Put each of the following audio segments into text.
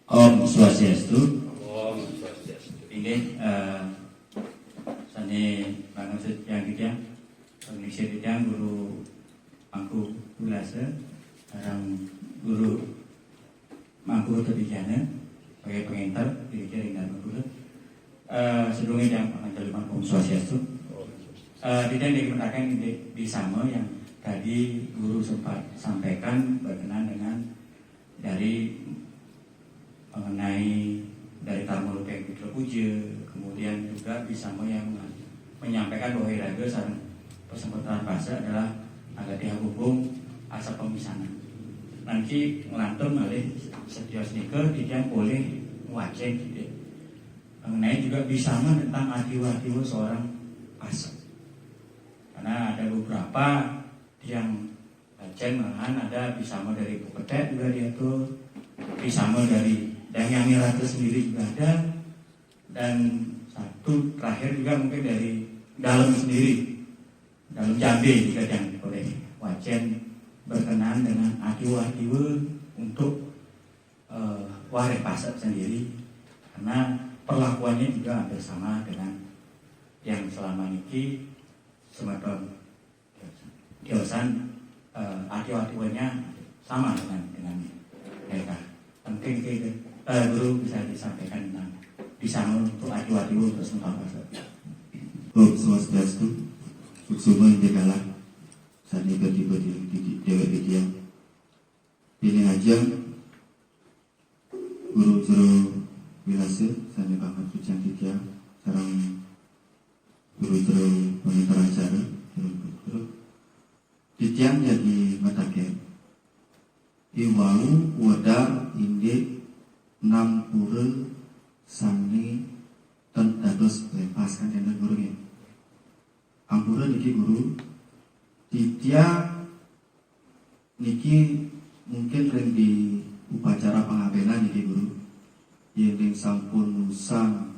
Om Swastiastu. Om Swastiastu. Ini sane banget yang kita Indonesia kita guru Mangku Ulasa, sekarang guru Mangku Tebijana sebagai pengantar di jaringan guru. Sebelumnya yang pengantar Om Swastiastu. Tidak dikatakan di sama yang tadi guru sempat sampaikan berkenaan dengan dari mengenai dari Karmel Putra Puja, kemudian juga bisa yang menyampaikan bahwa iraga sareng persempatan bahasa adalah agak dihubung asa pemisahan. Nanti ngelantung oleh setiap sneaker tidak boleh wajib gitu. Mengenai juga bisa tentang hati-hati seorang asa. Karena ada beberapa yang malahan ada bisa dari Buketek juga diatur, bisa dari dan yang Mirata sendiri juga ada, dan satu terakhir juga mungkin dari dalam sendiri, dalam Jambi juga yang oleh wajan berkenan dengan akiwa-akiwa untuk waris pasar sendiri, karena perlakuannya juga hampir sama dengan yang selama ini semacam diosan akiwa-akiwanya sama dengan mereka. Mungkin guru bisa disampaikan tentang bisa untuk adu-adu untuk sementara bahasa. Om Swastiastu, suksuma yang dikalah saat ini tiba di dewek dia pilih aja guru jero wilase saat ini banget sucian tiga sekarang guru jero pengintar acara guru titian jadi mataken iwau wadar inde 60 sani ten dados lepaskan dengan gurunya. Ampura niki guru titia niki mungkin ring di upacara pengabenan niki guru yang sampun musang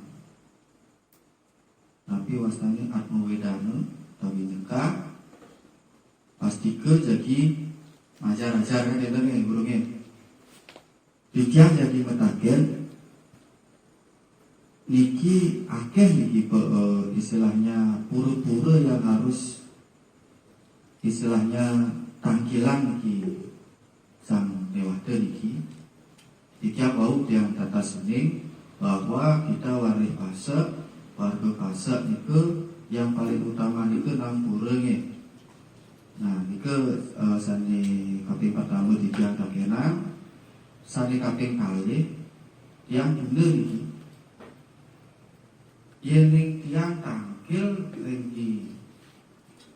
tapi wastani atmo wedana tapi nyeka pasti ke jadi ajar-ajar kan nih gurunya. Tiang jadi metagen niki akeh niki istilahnya pura-pura yang harus istilahnya tangkilan niki sang dewata niki tiang bau yang tata sening bahwa kita waris fase warga fase niku yang paling utama niku nang purenge. Nah niku sani kaping pertama tiang takenang sani kaping kali yang bener ini yang tiang tangkil ringgi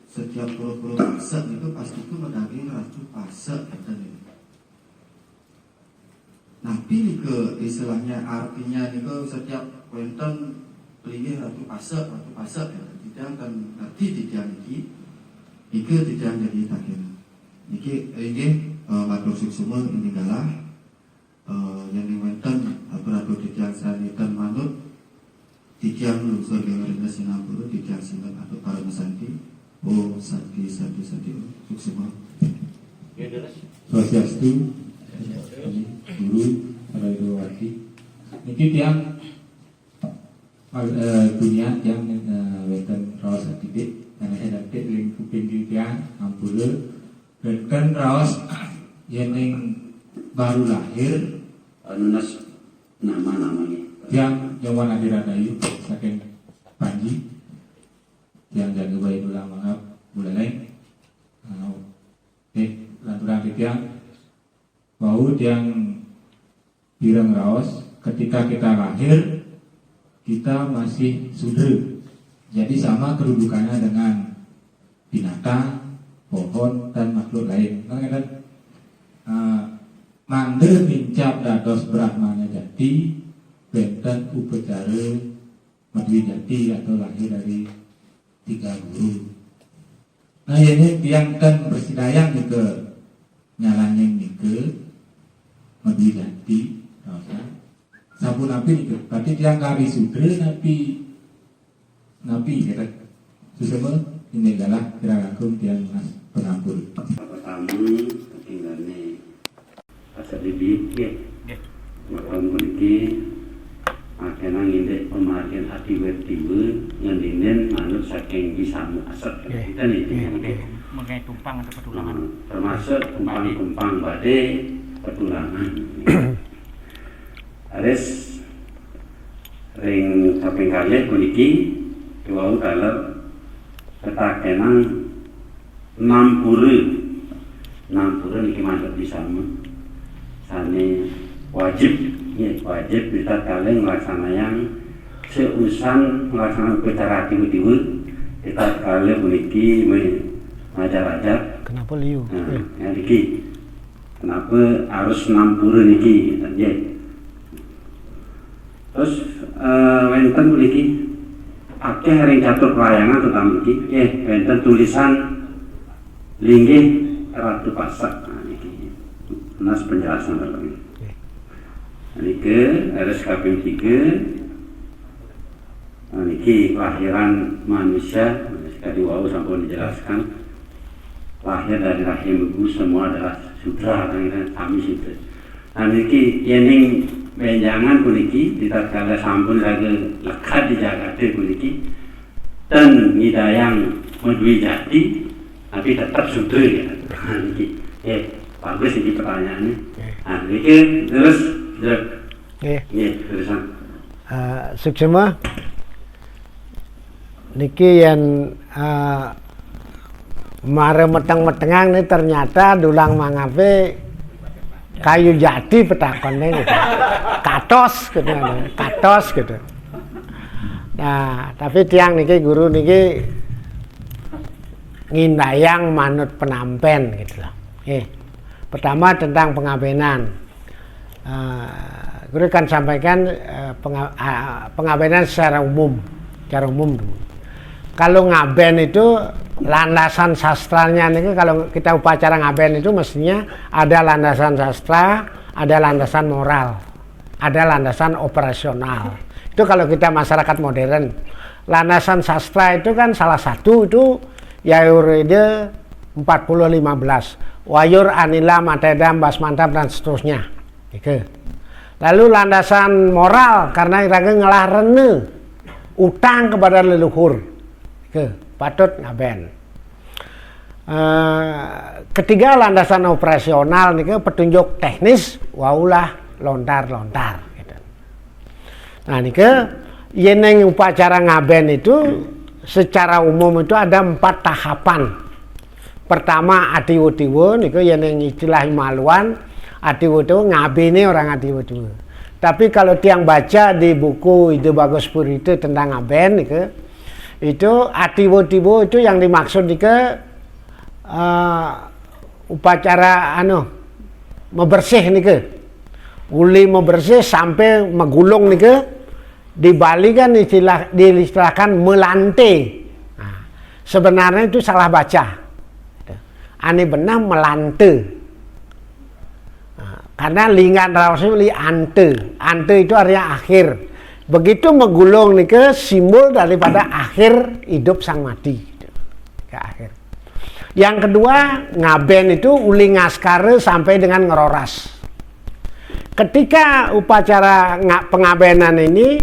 setiap pulau-pulau pasek itu pasti itu mendaging ratu pasek tapi ini ke istilahnya artinya ini ke setiap kuenten pelingin ratu pasek ya tidak akan ngerti tidak ini tidak jadi takil ini matur suksuma ini galah yang diwenten atau titiang sanitan manut titiang lulusur dengan rendah sinapuru titiang sinat atau para mesanti santi suksuma Swastiastu guru para idowati niki tiang dunia yang weten raos atidik karena saya dapat lingkupin di tiang ampule dan raos yang baru lahir Anunas nama-namanya. yang warna diradayu saking Panji yang jaga bayi dulu maaf bulan lanturan tiang bau yang bireng raos ketika kita lahir kita masih sudra jadi sama kedudukannya dengan binatang, pohon dan makhluk lain kan mangde mincap dados brahmana jati benten upacara madwi jati atau lahir dari 3 guru. Nah ini tiang kan bersidayang ke nyalanyeng ke madwi jati sampun napi nih berarti tiang kari sudra napi kata susah ini adalah kira-kira tiang mas pengampun Pertama tinggalnya asal dibit ya. Makan mengenai tumpang atau petulangan. Termasuk tumpang-tumpang badai petulangan. Ares ring samping kali puniki wau dalam ketakenan 60 niki mantap disama sane wajib kita kalian melaksanakan seusan melaksanakan upacara tiba-tiba kita kalian puniki mengajar-ajar. Kenapa liu? Yang niki kenapa harus 60 niki ya. Terus wenten puniki akeh ring catur pelayangan terutama niki wenten tulisan linggih Ratu Pasak. Nah niki nas penjelasan lagi. Niki RSKP 3. Nah niki kelahiran manusia tadi wau sampun dijelaskan. Lahir dari rahim ibu semua adalah sutra kami itu. Nah niki yening benjangan puniki ditatkala sampun lagi lekat di Jakarta puniki dan ngidayang Madwi Jati tapi tetap sutra ya. Nah niki bagus ini pertanyaannya. Nah niki terus terusan. Suksema niki yang mare meteng-metengang nih ternyata dulang mangape kayu jati petakonnya gitu. Katos gitu. Nah, tapi tiang niki guru niki ngindayang manut penampen gitu loh. Pertama tentang pengabenan. Guru kan sampaikan pengabenan secara umum dulu. Kalau ngaben itu landasan sastranya nih, kalau kita upacara ngaben itu mestinya ada landasan sastra, ada landasan moral, ada landasan operasional. Itu kalau kita masyarakat modern. Landasan sastra itu kan salah satu itu Yayuride 40-15, Wayur Anila Matedam Basmantap dan seterusnya. Gitu. Lalu landasan moral karena iraga ngelah rene utang kepada leluhur. Patut ngaben. Ketiga landasan operasional nih petunjuk teknis waulah lontar gitu. Nah nih yeneng upacara ngaben itu secara umum itu ada 4 tahapan. Pertama adiwo-diwo nih yeneng istilah Himaluan adiwo-diwo ngabene orang adiwo-diwo. Tapi kalau tiang baca di buku Ide Bagus Purite tentang ngaben nih itu atiwo-tiwo itu yang dimaksud upacara membersih nih uli membersih sampai megulung nih di Bali kan diistilahkan melante. Nah, sebenarnya itu salah baca. Ani benar melante. Nah, karena linggan rawasnya li ante itu artinya akhir. Begitu megulung nih simbol daripada akhir hidup sang mati ke akhir. Yang kedua ngaben itu uli ngaskare sampai dengan ngeroras. Ketika upacara pengabenan ini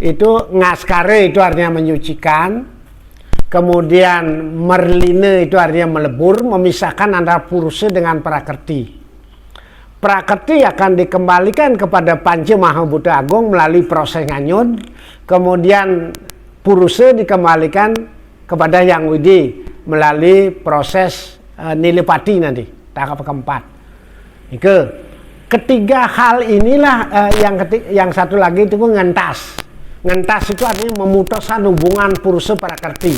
itu ngaskare itu artinya menyucikan, kemudian merline itu artinya melebur, memisahkan antara purusa dengan prakerti. Prakerti akan dikembalikan kepada Panca Maha Buddha Agung melalui proses nganyun, kemudian purusa dikembalikan kepada Yang Widi melalui proses nilipati nanti, tahap keempat. Ketiga hal inilah yang satu lagi itu ngentas. Ngentas itu artinya memutuskan hubungan purusa prakerti.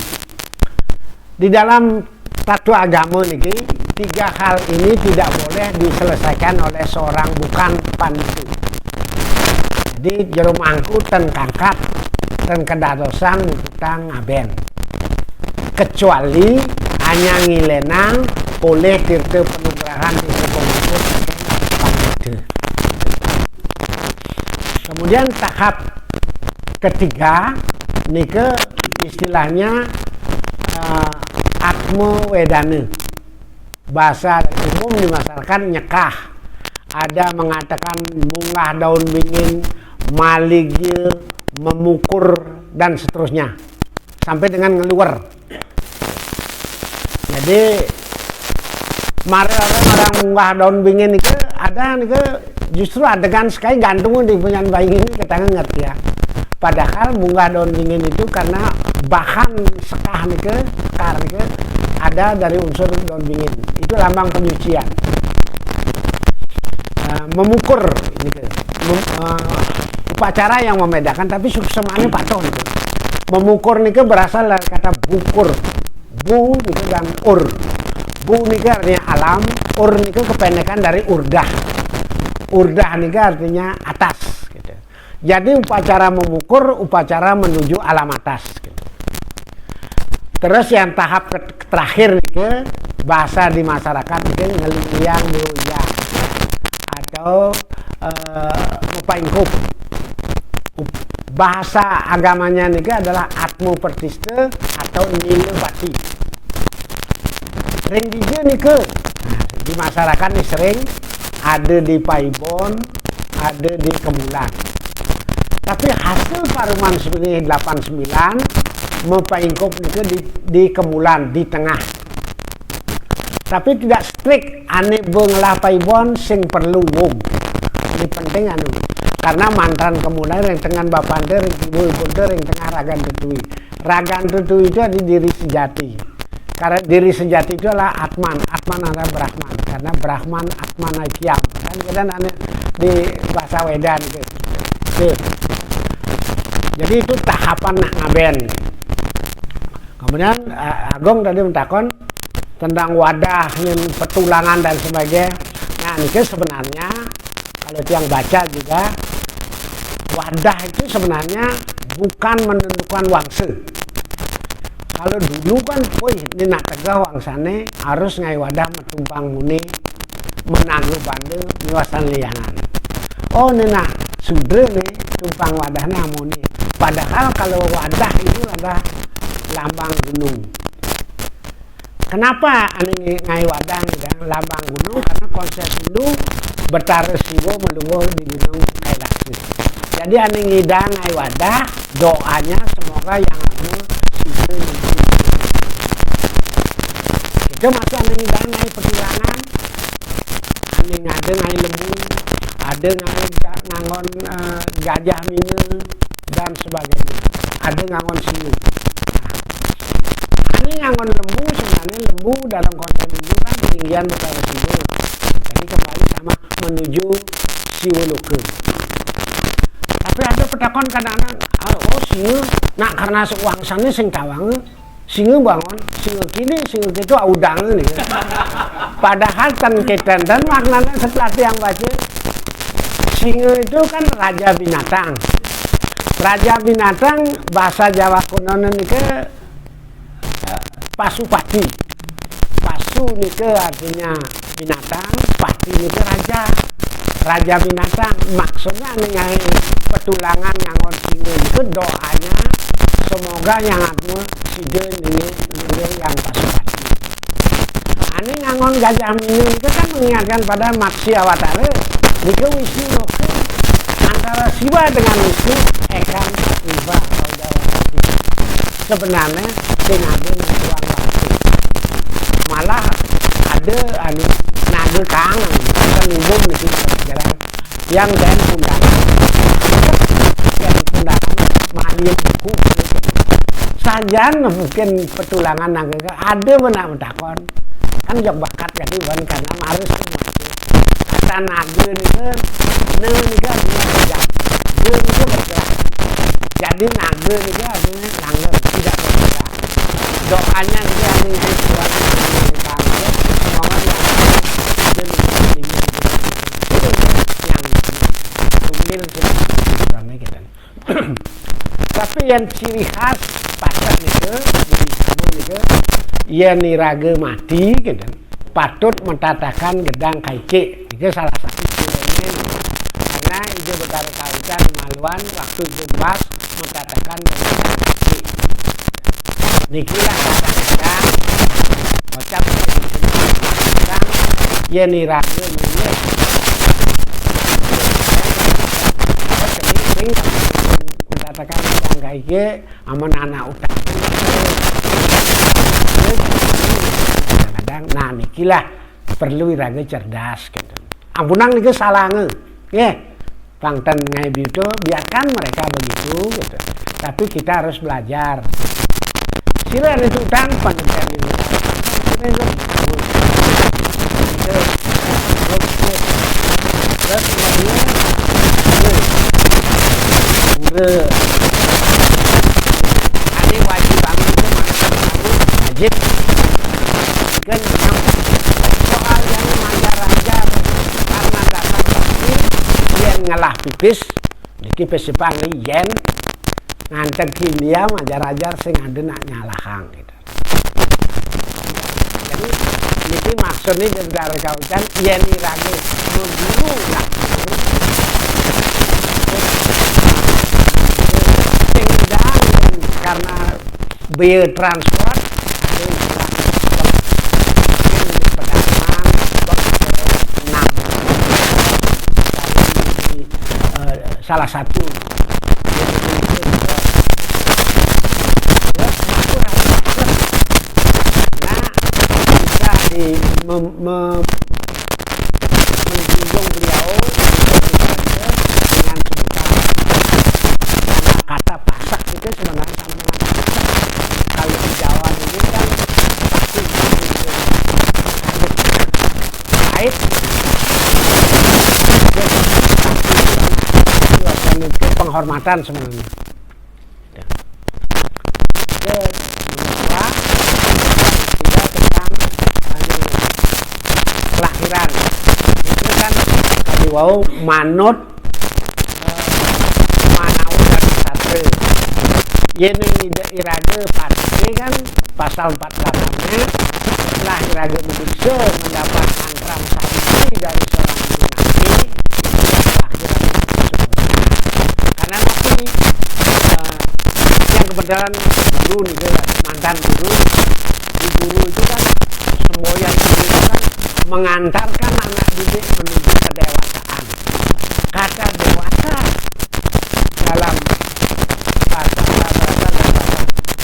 Di dalam tata agama niki 3 hal ini tidak boleh diselesaikan oleh seorang bukan panditu. Jadi jerum angkut dan kangkat dan kedatosan utang ngaben. Kecuali hanya ngilenang oleh tirta penugrahan tirta pemangkut panditu. Kemudian tahap ketiga nike istilahnya Atmo Wedana. Bahasa umum di masyarakat nyekah. Ada mengatakan munggah daun bingin, maligye, memukur dan seterusnya sampai dengan ngeluar. Nah Jadi mari orang munggah daun bingin itu ada nih justru adegan sekali gantung di punya bayi ini kita ngerti ya. Padahal munggah daun bingin itu karena bahan sekah nih sekar nih ada dari unsur daun bingin. Itu lambang penyucian. Memukur ini upacara yang membedakan tapi suksemannya patuh nih. Memukur nih berasal dari kata bukur. Bu nih dan ur. Bu nih artinya alam, ur nih kependekan dari urdah. Urdah nih artinya atas gitu. Jadi upacara memukur, upacara menuju alam atas gitu. Terus yang tahap terakhir nih bahasa di masyarakat nih ngeliliang doya atau mupaingkup. Bahasa agamanya nih adalah atmu pertiste atau nile bati. Sering nih di masyarakat nih sering ada di Paibon, ada di Kemulan. Tapi hasil paruman sebenarnya 89 mupaingkup nih di Kemulan di tengah. Tapi tidak strict ane bengelah Paibon sing perlu wong. Ini penting anu. Karena mantan Kemulan yang tengah bapande yang ibu yang tengah ragan tutui. Ragan tutui itu ada diri sejati. Karena diri sejati itu adalah Atman. Atman adalah Brahman. Karena Brahman Atman Aikyam. Kan kita di bahasa Wedan gitu. Jadi itu tahapan nak ngaben. Kemudian Agung tadi mentakon tentang wadah, petulangan dan sebagainya. Nah ini sebenarnya kalau yang baca juga wadah itu sebenarnya bukan menentukan wangse. Kalau dulu kan, ini nak tegah wangsane harus ngai wadah metumpang muni menanggu bande niwasan liangan. Oh ini nak sudre nih tumpang wadahnya muni. Padahal kalau wadah itu ada lambang gunung. Kenapa ini ngai wadah nih lambang gunung? Karena konsep Hindu Betara Siwo melungguh di gunung Kailasi. Jadi ane ngidang ngai wadah, doanya semoga yang anu situ itu masih ane ngidang ngai petulangan, ane ngade ngai lembu, ada ngai ngangon gajah mine dan sebagainya, ada ngangon siu. Ane ngangon lembu sebenarnya lembu dalam konsep Hindu kan peninggian Betara Siwo. Jadi kembali sama menuju Siwoloke. Tapi ada petakon kadang-kadang, oh singa, nak karena sewangsannya sing tawang, singa bangun, singa kini, singa gitu udang nih. Padahal tan ketan dan maknanya setelah yang baca, singa itu kan raja binatang. Raja binatang bahasa Jawa kuno nih ke pasupati. Pasu nih ke artinya binatang, pati nih ke raja. Raja binatang maksudnya nih petulangan ngangon singa itu doanya semoga yang atmu side ini yang pasupati. Ini ngangon gajah mini itu kan mengingatkan pada Matsya Awatara. Nika Wisnu Loka antara Siwa dengan Wisnu Ekan Siwa Saudawati. Sebenarnya tingade tuang waktu. Malah ada naga kangen akan nimbul di sini pelajaran yang dan undangan malin buku saja mungkin petulangan naga ada benar mentakon kan jok bakat jadi bukan karena harus kata naga nih kan bergerak jadi naga nih kan artinya tidak bergerak doanya dia nih Tuhan semoga yang tapi yang ciri khas pasar itu di sabun itu ia niraga mati gitu patut mentatakan gedang kaice itu salah satu cirinya karena itu Betara Kautan di Maluan waktu bebas mentatakan gedang kaice dikilah kadang-kadang kocak kadang ia niraga ini katakan yang kayak aman anak utang Padang. Nah nikilah perlu iraga cerdas gitu. Ampunang niku salah nge. Pangten ngai itu biarkan mereka begitu gitu. Tapi kita harus belajar. Sila itu tang pengertian ini. Terus ini wajib banget itu wajib kan soal yang manjar-manjar karena dasar pasti yen ngalah pipis niki pesepang yen nganten kimia manjar-manjar sing ada nak nyalahang gitu. Jadi niki maksudnya dari kaucan yen irage guru lah karena biaya transport salah satu bisa menjunjung beliau dengan kata pasak itu sebenarnya kalau di Jawa ini kan pasti kait itu penghormatan sebenarnya. Kedua, tidak tentang kelahiran itu kan kalau wau manut manau dan satre. Ini irage pasti kan pasal 48-nya setelah irage medikse mendapat angkram sahih dari seorang laki-laki karena nanti yang kebetulan guru nih mantan guru di guru itu kan semboyan guru itu kan mengantarkan anak didik menuju kedewasaan. Kata dewasa dalam bahasa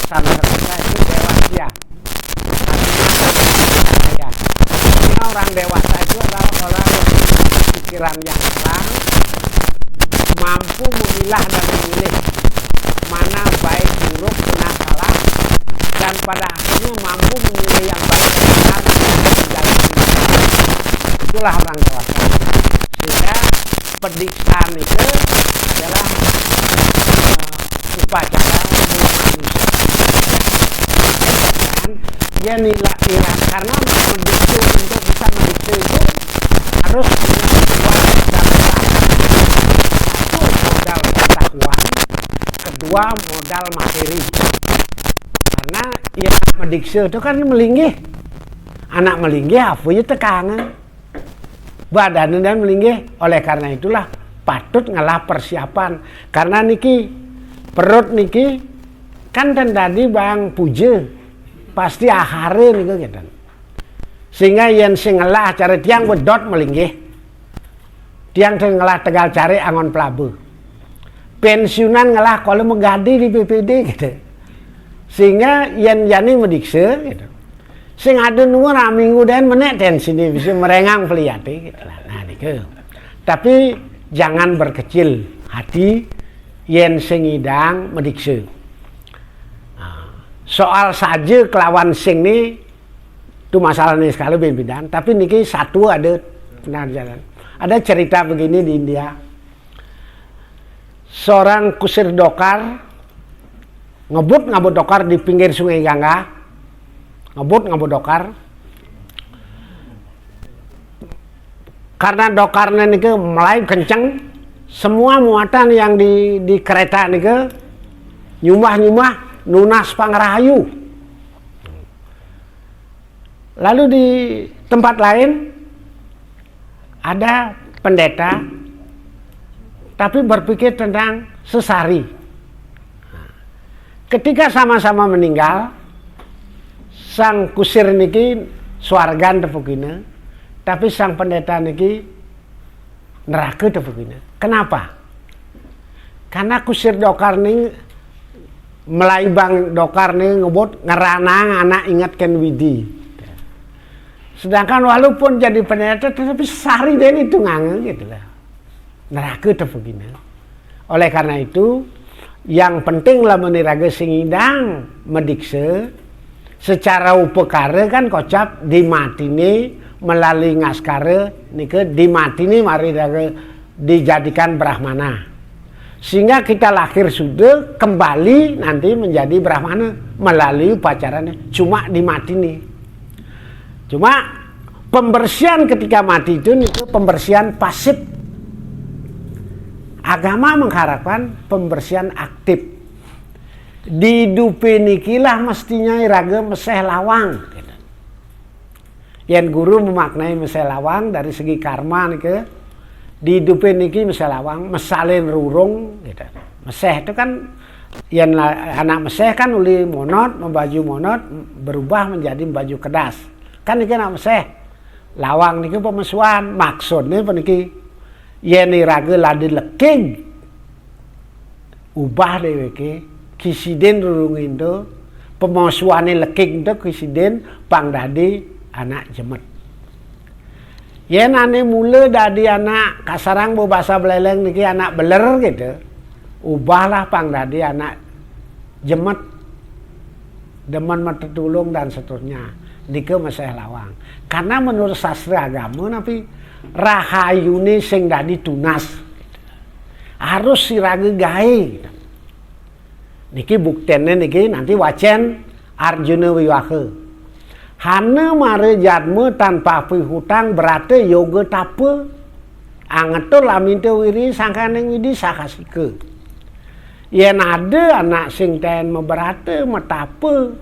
Sanskerta itu dewasya. Artinya orang dewasa itu adalah orang yang pikiran yang terang, mampu memilah dan memilih mana baik buruk benar salah, dan pada akhirnya mampu memilih yang baik dan benar dan itulah orang dewasa. Sehingga pendidikan itu adalah upacara manusia. Dia nilai karena mendikte untuk bisa mendikte itu harus punya dua dasar. Satu modal pengetahuan, kedua modal materi. Karena ya mendikte itu kan melinggih, anak melinggih afunya tekangan, badan dan melinggih. Oleh karena itulah patut ngalah persiapan. Karena niki perut niki kan tadi bang puja. Pasti ahare niku gitu. Sehingga yen sing ngelah cari tiang wedot melinggih. Tiang sing ngelah Tegal cari angon pelabuh. Pensiunan ngelah kalau megadi di PPD gitu. Sehingga yen yani medikse gitu. Sing ada nunggu raminggu dan menek tensi ini bisa merengang peliati gitu. Nah niku. Tapi jangan berkecil hati yen sing idang medikse. Soal saja kelawan sing ini itu masalah ini sekali beda. Tapi niki satu ada benar jalan. Ada cerita begini di India. Seorang kusir dokar ngebut dokar di pinggir Sungai Gangga. Ngebut dokar. Karena dokarnya niki mulai kenceng, semua muatan yang di kereta niki nyumah nunas Pangerahayu. Lalu di tempat lain ada pendeta tapi berpikir tentang sesari. Ketika sama-sama meninggal, sang kusir niki swargan tepukina, tapi sang pendeta niki neraka tepukina. Kenapa? Karena kusir dokar ini Melayu bang dokar nih ngebut ngeranang anak ingatkan widi. Sedangkan walaupun jadi pendeta tetapi sehari dia itu ngange gitu lah. Neraka itu begini. Oleh karena itu yang penting lah meniraga singidang medikse secara upekara kan kocap dimatini melalui ngaskara nika dimatini mari raga dijadikan brahmana. Sehingga kita lahir sudah kembali nanti menjadi brahmana melalui upacaranya cuma dimatini. Cuma pembersihan ketika mati itu pembersihan pasif. Agama mengharapkan pembersihan aktif. Di dupe nikilah mestinya iraga meseh lawang. Yang guru memaknai meseh lawang dari segi karma nika. Di dupe niki meseh lawang, mesalin rurung gitu. Meseh itu kan yang anak meseh kan uli monot, membaju monot berubah menjadi baju kedas. Kan ini nak meseh lawang niki pemesuan maksudnya peniki yeni raga ladi leking ubah deweke kisiden rurung itu pemesuane leking itu kisiden pang dadi anak jemet yen ane mula dadi anak kasarang bahasa beleleng niki anak beler gitu ubahlah pang dadi anak jemet demen metetulung dan seterusnya nika meseh lawang. Karena menurut sastra agama tapi rahayune sing dadi tunas. Harus siraga gawe. Niki buktene niki nanti wacen Arjuna Wiwaha. Hana mare jadma tanpa pihutang berarti yoga tapa. Angetul aminta wiri sangkaneng widi sakasika. Yen ada anak sing ten meberate metapa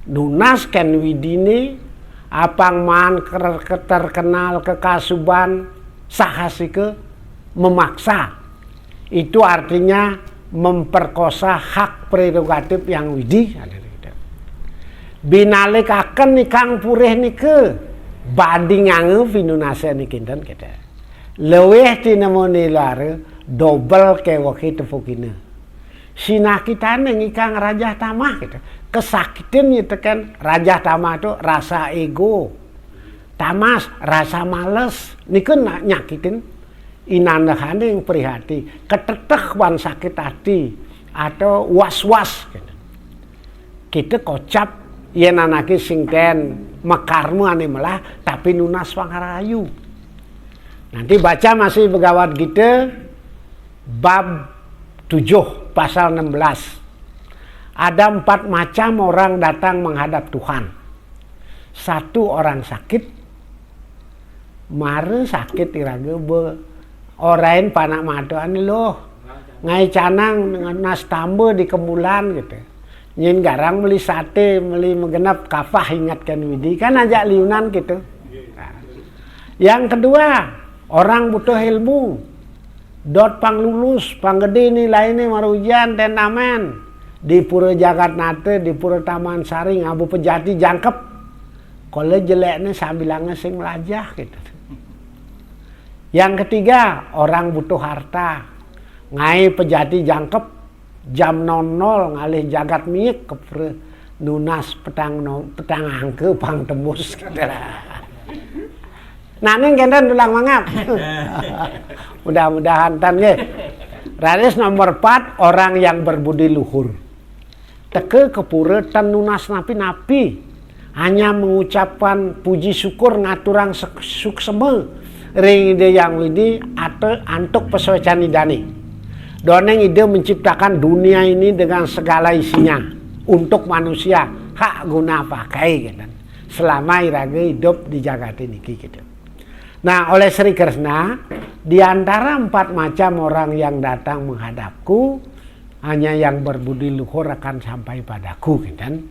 Dunas kan widini apang man terkenal kekasuban sahasike memaksa itu artinya memperkosa hak prerogatif yang widi binalik akan nikang purih nike bading ngange vinunase nikinten kita leweh tina monilare double ke waktu tefukina sina kita ikang raja tamah gitu kesakitan itu kan raja tamah itu rasa ego tamas rasa males nikun nyakitin inandahan yang prihati ketetek wan sakit hati atau was-was gitu. Kita kocap yen anake sing ten mekarmu ane melah tapi nunas pangarayu nanti baca masih begawat kita bab 7 pasal 16 ada 4 macam orang datang menghadap Tuhan. 1 orang sakit, mare sakit iraga be orain panak madu ani loh, ngai canang dengan nas tambe di kemulan gitu. Nyin garang beli sate, beli menggenap kafah ingatkan widi kan ajak liunan gitu. Nah. Yang kedua orang butuh ilmu, dot pang lulus, pang gede nilainya marujan dan aman. Di Pura Jagat Nate, di Pura Taman Sari, Abu Pejati jangkep. Kalau jeleknya sambilangnya sing melajah gitu. Yang ketiga, orang butuh harta. Ngai Pejati jangkep, jam 00 ngalih jagat miik ke Pura Nunas petang angke pang tembus gitu. Nah ini kenten tulang mangap. Mudah-mudahan tan ge. Raris nomor 4, orang yang berbudi luhur. Teke kepura tan nunas napi-napi hanya mengucapkan puji syukur ngaturang sukseme ring ide yang widi atau antuk pesoecan idani doneng ide menciptakan dunia ini dengan segala isinya untuk manusia hak guna pakai gitu. Selama iraga hidup di jagat ini gitu. Nah oleh Sri Krishna di antara 4 macam orang yang datang menghadapku hanya yang berbudi luhur akan sampai padaku gitu.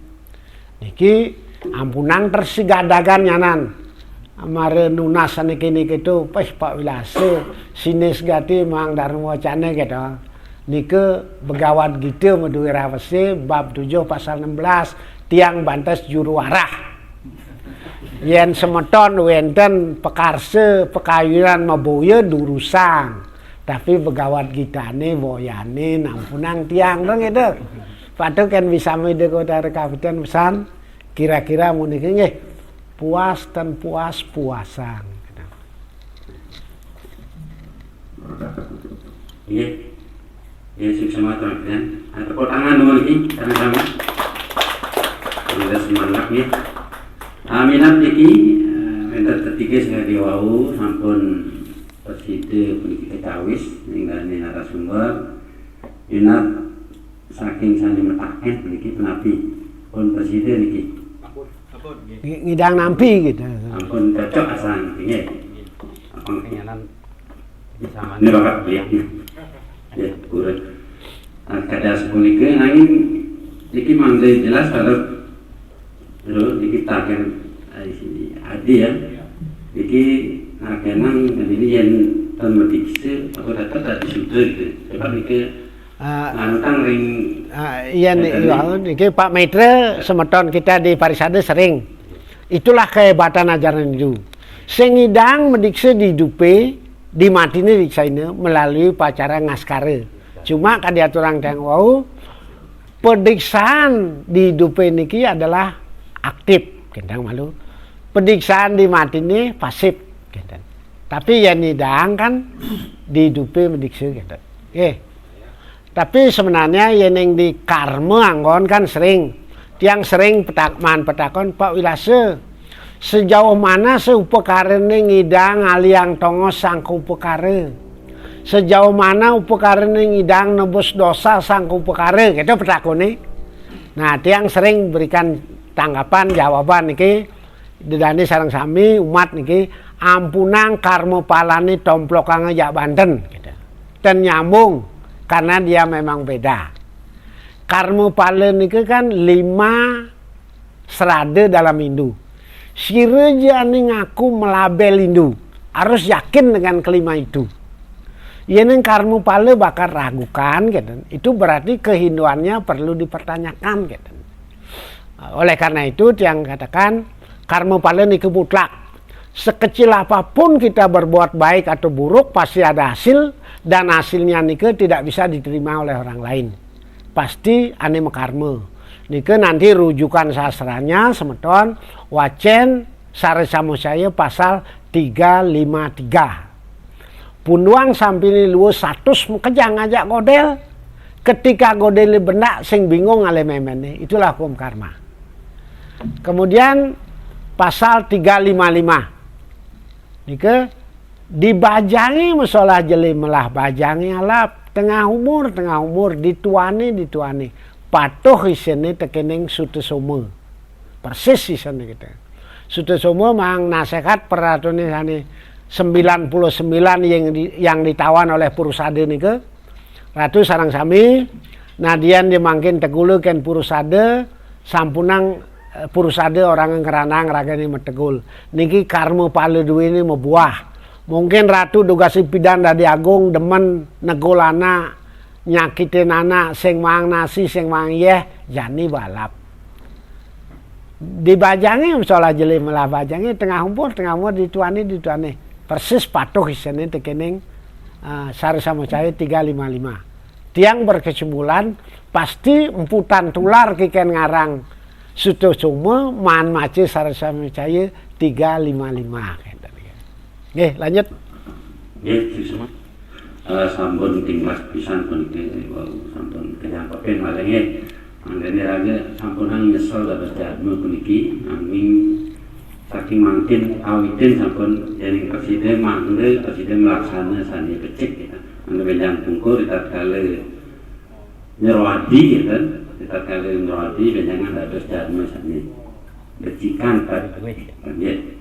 Niki ampunang tersigadagan nyanan amare nunas niki itu pas Pak Wilase sinis gati mang dharma wacana gitu. Nike begawat gitu Madura Wesi bab 7 pasal 16 tiang bantes juru arah. Yen semeton wenten pekarse pekayuran maboya durusang. Tapi begawat gitane boyane nampunang tiang dong itu. Patu kan bisa mede kota rekapitan pesan kira-kira muniki nggih puas dan puas-puasan. Iya, ya sukses teman-teman. Tepuk tangan dulu lagi, sama-sama. Kita semangat ya. Aminat iki, minta ketiga sekali wau sampun persida puniki kecawis ninggane narasumber. Minat saking sani metaken niki penapi pun persida niki. Ngidang nampi gitu. Ampun cocok asal nggih. Ampun kenyalan sama ini bakat lihat ya kurang kada sepunika nanging iki mangke jelas kalau lho iki taken adi ya iki akenang ini yen ten medikse atau data tadi sudah gitu sebab iki nantang ring iya niki Pak Maitre semeton kita di Parisade sering itulah kehebatan ajaran itu sing ngidang medikse di dupe di mati ini diksaina melalui upacara ngaskara. Cuma kan diaturang teng wau pediksaan di dupe niki adalah aktif, gendang malu. Pediksaan di mati ini pasif, gendang. Tapi yang nidang kan di dupe medikse, gendang. Tapi sebenarnya yang di karma anggon kan sering, tiang sering petakon Pak Wilase. Sejauh mana seupekare ngidang aliang tongos sang upekare, sejauh mana upekare ngidang nebus dosa sang upekare, gitu petakone. Nah, tiang sering berikan tanggapan jawaban niki dedane sareng sami umat niki ampunang karma palane tomplokang jak Banten gitu. Dan nyambung karena dia memang beda. Karma pala niki kan 5 serade dalam Hindu. Si reja ini ngaku melabel Hindu, harus yakin dengan kelima itu. Yang karmu pale bakal ragukan, gitu. Itu berarti kehinduannya perlu dipertanyakan, gitu. Oleh karena itu, yang katakan karmu pale ini mutlak. Sekecil apapun kita berbuat baik atau buruk, pasti ada hasil, dan hasilnya nike tidak bisa diterima oleh orang lain. Pasti ane karma. Nike nanti rujukan sastranya semeton wacen sare sama saya pasal 353. Punduang sampini luwih 100 kejang ngajak godel. Ketika godel benak sing bingung ale memene, itulah hukum karma. Kemudian pasal 355. Nike dibajangi masalah jeli melah bajangi alap tengah umur dituani. Patuh isene tekening Sutesoma. Persis isene gitu. Sutesoma mang nasihat peratune sane 99 yang ditawan oleh Purusade nike. Ratu sarang sami nadian dimangkin tegulu ken Purusade sampunang Purusade orang ngeranang ragane metegul. Niki karma pale duwe ini mebuah. Mungkin ratu dugasi pidan dari agung demen negolana nyakitin anak sing mang nasi sing mang jani balap dibajangi misalnya jeli melah bajangi tengah umur dituani persis patuh isene tekening sare sama saya 355 tiang berkesimpulan pasti emputan tular kiken ngarang Sutesoma man mace sare sama saya 355 lanjut semua sampun tinglas pisan puniki sampun kenyampaken malenge andene raga sampunan nyesel dados jadme puniki angin saking mangkin awitin sampun jadi presiden melaksana sani becik kita angge benjang tungkur tatkala nyerwadi gitu tatkala nyerwadi benjangan dados jadme sani becikan kan nggih